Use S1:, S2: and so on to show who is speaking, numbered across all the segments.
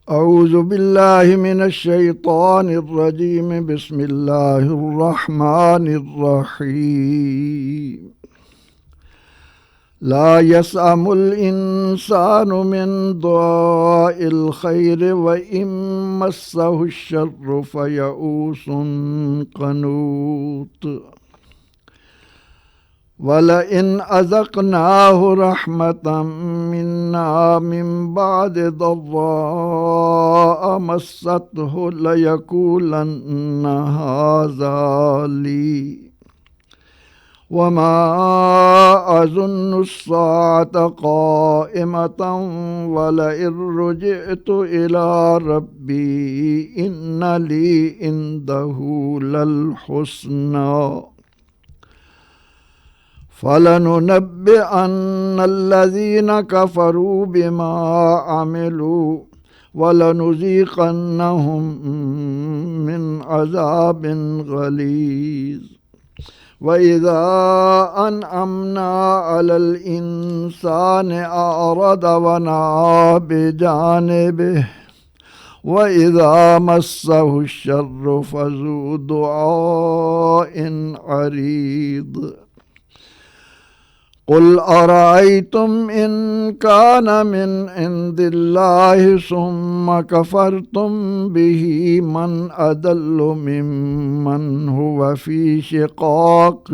S1: أعوذ بالله من الشيطان الرجيم. بسم الله الرحمن الرحيم. لا يسأم الإنسان من دعاء الخير وإن مسه الشر فيئوس قنوط. وَلَئِنْ أَذَقْنَاهُ رَحْمَةً مِنَّا مِنْ بَعْدِ ضَرَّاءٍ مَسَّتْهُ لَيَقُولَنَّ هَذَا لِي وَمَا أَظُنُّ السَّاعَةَ قَائِمَةً وَلَئِنْ رُجِعْتُ إِلَى رَبِّي إِنَّ لِي عِندَهُ لَلْحُسْنَى فَلَنُنَبِّئَنَّ الَّذِينَ كَفَرُوا بِمَا عَمِلُوا وَلَنُذِيقَنَّهُم مِّنْ عَذَابٍ غَلِيظٍ. وَإِذَا أَنْعَمْنَا عَلَى الْإِنسَانِ أَعْرَضَ وَنَأَىٰ بِجَانِبِهِ وَإِذَا مَسَّهُ الشَّرُّ فَذُو دُعَاءٍ عَرِيضٍ. قُلْ أَرَأَيْتُمْ إِنْ كَانَ مِنْ عِنْدِ اللَّهِ ثُمَّ كَفَرْتُمْ بِهِ مَنْ أَضَلُّ مِمَّنْ هُوَ فِي شِقَاقٍ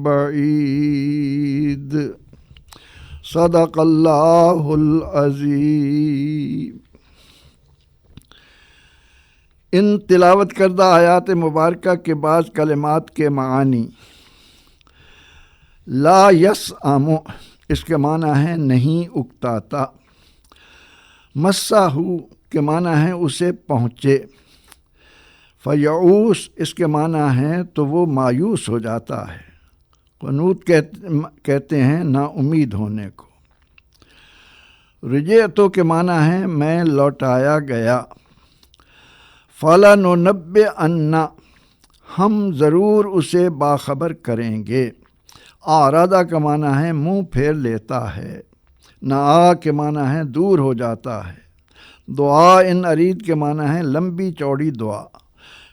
S1: بَعِيدٍ. صدق اللہ العظیم. ان تلاوت کردہ آیات مبارکہ کے بعض کلمات کے معانی. لا یسأم اس کے معنی ہے نہیں اکتاتا. مسہ کے معنی ہے اسے پہنچے. فیعوس اس کے معنی ہے تو وہ مایوس ہو جاتا ہے. قنوط کہتے ہیں نا امید ہونے کو. رجعتو کے معنی ہے میں لوٹایا گیا. فَلَنُنَبِّئَنَّ ہم ضرور اسے باخبر کریں گے. آرادہ کا معنی ہے منہ پھیر لیتا ہے. نآ کے معنی ہے دور ہو جاتا ہے. دعا ان ارید کے معنی ہے لمبی چوڑی دعا.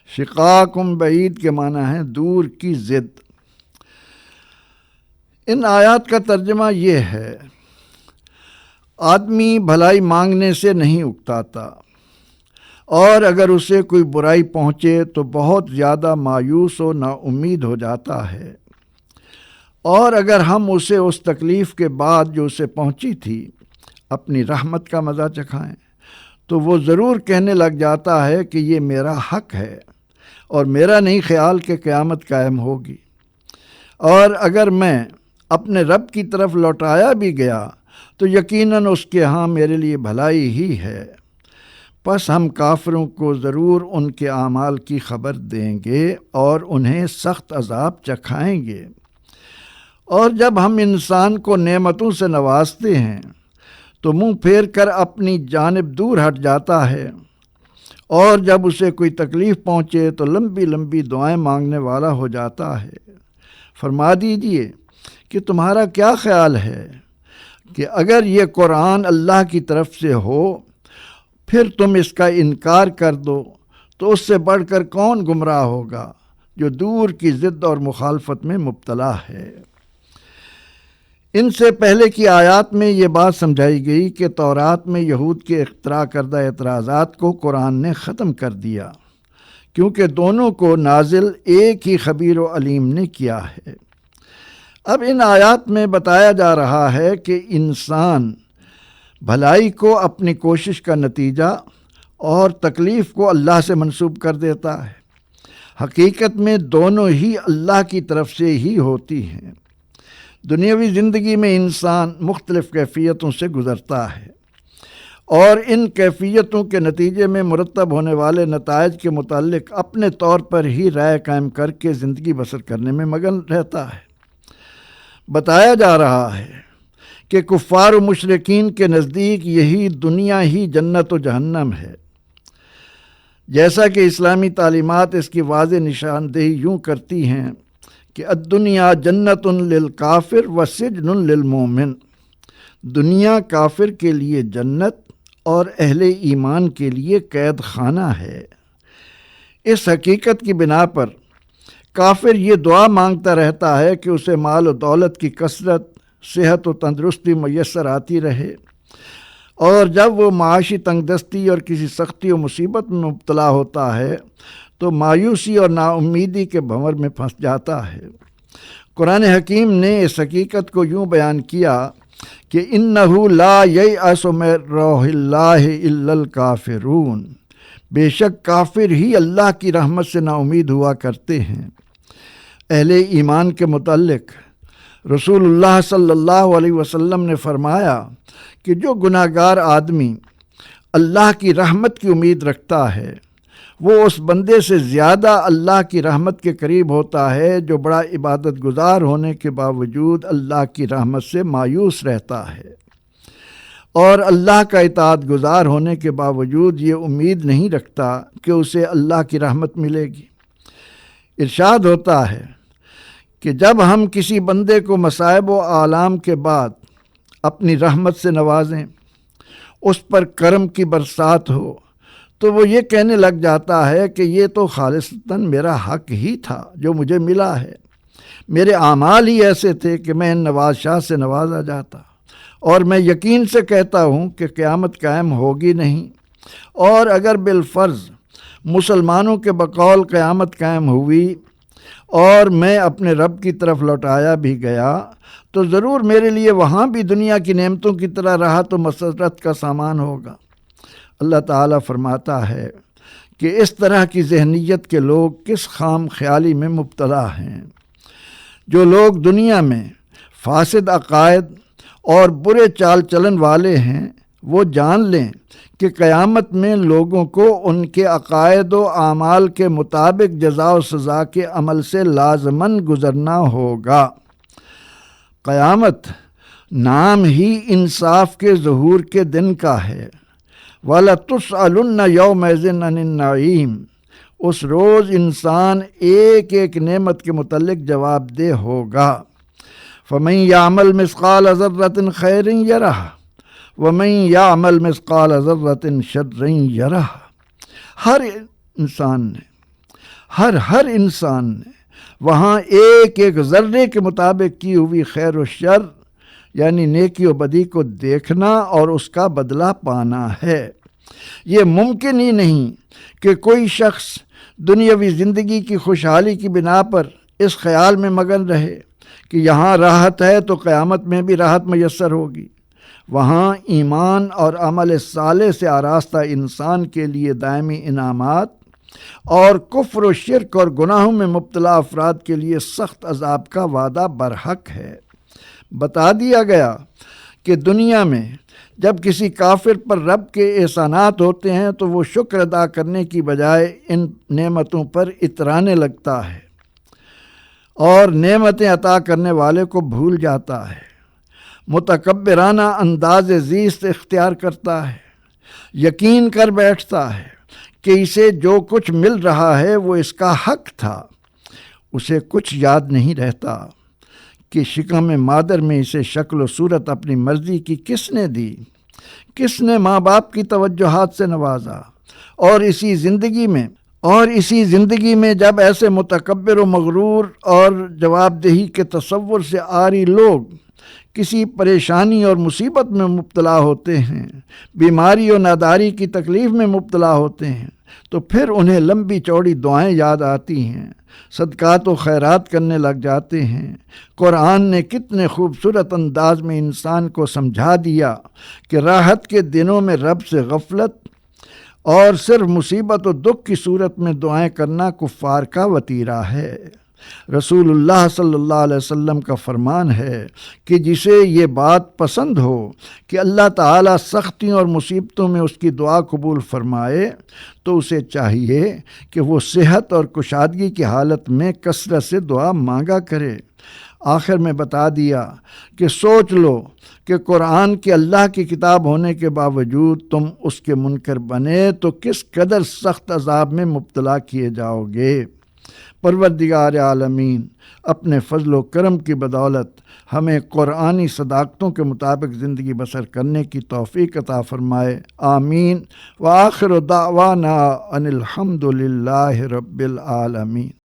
S1: شقاقم بعید کے معنی ہے دور کی ضد. ان آیات کا ترجمہ یہ ہے آدمی بھلائی مانگنے سے نہیں اکتاتا اور اگر اسے کوئی برائی پہنچے تو بہت زیادہ مایوس و نا امید ہو جاتا ہے. اور اگر ہم اسے اس تکلیف کے بعد جو اسے پہنچی تھی اپنی رحمت کا مزہ چکھائیں تو وہ ضرور کہنے لگ جاتا ہے کہ یہ میرا حق ہے اور میرا نہیں خیال کہ قیامت قائم ہوگی. اور اگر میں اپنے رب کی طرف لوٹایا بھی گیا تو یقیناً اس کے ہاں میرے لیے بھلائی ہی ہے. پس ہم کافروں کو ضرور ان کے اعمال کی خبر دیں گے اور انہیں سخت عذاب چکھائیں گے. اور جب ہم انسان کو نعمتوں سے نوازتے ہیں تو منہ پھیر کر اپنی جانب دور ہٹ جاتا ہے اور جب اسے کوئی تکلیف پہنچے تو لمبی لمبی دعائیں مانگنے والا ہو جاتا ہے. فرما دیجئے کہ تمہارا کیا خیال ہے کہ اگر یہ قرآن اللہ کی طرف سے ہو پھر تم اس کا انکار کر دو تو اس سے بڑھ کر کون گمراہ ہوگا جو دور کی ضد اور مخالفت میں مبتلا ہے. ان سے پہلے کی آیات میں یہ بات سمجھائی گئی کہ تورات میں یہود کے اختراع کردہ اعتراضات کو قرآن نے ختم کر دیا کیونکہ دونوں کو نازل ایک ہی خبیر و علیم نے کیا ہے. اب ان آیات میں بتایا جا رہا ہے کہ انسان بھلائی کو اپنی کوشش کا نتیجہ اور تکلیف کو اللہ سے منسوب کر دیتا ہے. حقیقت میں دونوں ہی اللہ کی طرف سے ہی ہوتی ہیں. دنیاوی زندگی میں انسان مختلف کیفیتوں سے گزرتا ہے اور ان کیفیتوں کے نتیجے میں مرتب ہونے والے نتائج کے متعلق اپنے طور پر ہی رائے قائم کر کے زندگی بسر کرنے میں مگن رہتا ہے. بتایا جا رہا ہے کہ کفار و مشرکین کے نزدیک یہی دنیا ہی جنت و جہنم ہے. جیسا کہ اسلامی تعلیمات اس کی واضح نشاندہی یوں کرتی ہیں کہ الدنیا جنت للکافر و سجن للمومن. دنیا کافر کے لیے جنت اور اہل ایمان کے لیے قید خانہ ہے۔ اس حقیقت کی بنا پر کافر یہ دعا مانگتا رہتا ہے کہ اسے مال و دولت کی کثرت، صحت و تندرستی میسر آتی رہے، اور جب وہ معاشی تنگ دستی اور کسی سختی و مصیبت میں مبتلا ہوتا ہے تو مایوسی اور نا امیدی کے بھنور میں پھنس جاتا ہے۔ قرآن حکیم نے اس حقیقت کو یوں بیان کیا کہ انہ لا ییأس من روح اللہ الا الکافرون، بے شک کافر ہی اللہ کی رحمت سے نا امید ہوا کرتے ہیں۔ اہل ایمان کے متعلق رسول اللہ صلی اللہ علیہ وسلم نے فرمایا کہ جو گناہ گار آدمی اللہ کی رحمت کی امید رکھتا ہے وہ اس بندے سے زیادہ اللہ کی رحمت کے قریب ہوتا ہے جو بڑا عبادت گزار ہونے کے باوجود اللہ کی رحمت سے مایوس رہتا ہے، اور اللہ کا اطاعت گزار ہونے کے باوجود یہ امید نہیں رکھتا کہ اسے اللہ کی رحمت ملے گی۔ ارشاد ہوتا ہے کہ جب ہم کسی بندے کو مصائب و آلام کے بعد اپنی رحمت سے نوازیں، اس پر کرم کی برسات ہو، تو وہ یہ کہنے لگ جاتا ہے کہ یہ تو خالصتاً میرا حق ہی تھا جو مجھے ملا ہے، میرے اعمال ہی ایسے تھے کہ میں ان نواز شاہ سے نوازا جاتا، اور میں یقین سے کہتا ہوں کہ قیامت قائم ہوگی نہیں، اور اگر بالفرض مسلمانوں کے بقول قیامت قائم ہوئی اور میں اپنے رب کی طرف لوٹایا بھی گیا تو ضرور میرے لیے وہاں بھی دنیا کی نعمتوں کی طرح رہا تو مسرت کا سامان ہوگا۔ اللہ تعالیٰ فرماتا ہے کہ اس طرح کی ذہنیت کے لوگ کس خام خیالی میں مبتلا ہیں۔ جو لوگ دنیا میں فاسد عقائد اور برے چال چلن والے ہیں وہ جان لیں کہ قیامت میں لوگوں کو ان کے عقائد و اعمال کے مطابق جزا و سزا کے عمل سے لازماً گزرنا ہوگا۔ قیامت نام ہی انصاف کے ظہور کے دن کا ہے۔ وَلَتُسْأَلُنَّ يَوْمَئِذٍ عَنِ النَّعِيمِ، اس روز انسان ایک ایک نعمت کے متعلق جواب دہ ہوگا۔ فَمَن يَعْمَلْ مِثْقَالَ ذَرَّةٍ خَيْرٍ يَرَهُ وَمَن يَعْمَلْ مِثْقَالَ ذَرَّةٍ شَرٍّ يَرَهُ، ہر انسان نے وہاں ایک ایک ذرے کے مطابق کی ہوئی خیر و شر یعنی نیکی و بدی کو دیکھنا اور اس کا بدلہ پانا ہے۔ یہ ممکن ہی نہیں کہ کوئی شخص دنیاوی زندگی کی خوشحالی کی بنا پر اس خیال میں مگن رہے کہ یہاں راحت ہے تو قیامت میں بھی راحت میسر ہوگی۔ وہاں ایمان اور عمل صالح سے آراستہ انسان کے لیے دائمی انعامات، اور کفر و شرک اور گناہوں میں مبتلا افراد کے لیے سخت عذاب کا وعدہ برحق ہے۔ بتا دیا گیا کہ دنیا میں جب کسی کافر پر رب کے احسانات ہوتے ہیں تو وہ شکر ادا کرنے کی بجائے ان نعمتوں پر اترانے لگتا ہے اور نعمتیں عطا کرنے والے کو بھول جاتا ہے، متکبرانہ انداز زیست اختیار کرتا ہے، یقین کر بیٹھتا ہے کہ اسے جو کچھ مل رہا ہے وہ اس کا حق تھا۔ اسے کچھ یاد نہیں رہتا کہ شکم مادر میں اسے شکل و صورت اپنی مرضی کی کس نے دی، کس نے ماں باپ کی توجہات سے نوازا، اور اسی زندگی میں جب ایسے متکبر و مغرور اور جواب دہی کے تصور سے آری لوگ کسی پریشانی اور مصیبت میں مبتلا ہوتے ہیں، بیماری اور ناداری کی تکلیف میں مبتلا ہوتے ہیں، تو پھر انہیں لمبی چوڑی دعائیں یاد آتی ہیں، صدقات و خیرات کرنے لگ جاتے ہیں۔ قرآن نے کتنے خوبصورت انداز میں انسان کو سمجھا دیا کہ راحت کے دنوں میں رب سے غفلت اور صرف مصیبت و دکھ کی صورت میں دعائیں کرنا کفار کا وتیرہ ہے۔ رسول اللہ صلی اللہ علیہ وسلم کا فرمان ہے کہ جسے یہ بات پسند ہو کہ اللہ تعالیٰ سختیوں اور مصیبتوں میں اس کی دعا قبول فرمائے تو اسے چاہیے کہ وہ صحت اور کشادگی کی حالت میں کثرت سے دعا مانگا کرے۔ آخر میں بتا دیا کہ سوچ لو کہ قرآن کی اللہ کی کتاب ہونے کے باوجود تم اس کے منکر بنے تو کس قدر سخت عذاب میں مبتلا کیے جاؤ گے۔ پروردگار عالمین اپنے فضل و کرم کی بدولت ہمیں قرآنی صداقتوں کے مطابق زندگی بسر کرنے کی توفیق عطا فرمائے، آمین۔ وآخر دعوانا ان الحمد للہ رب العالمین۔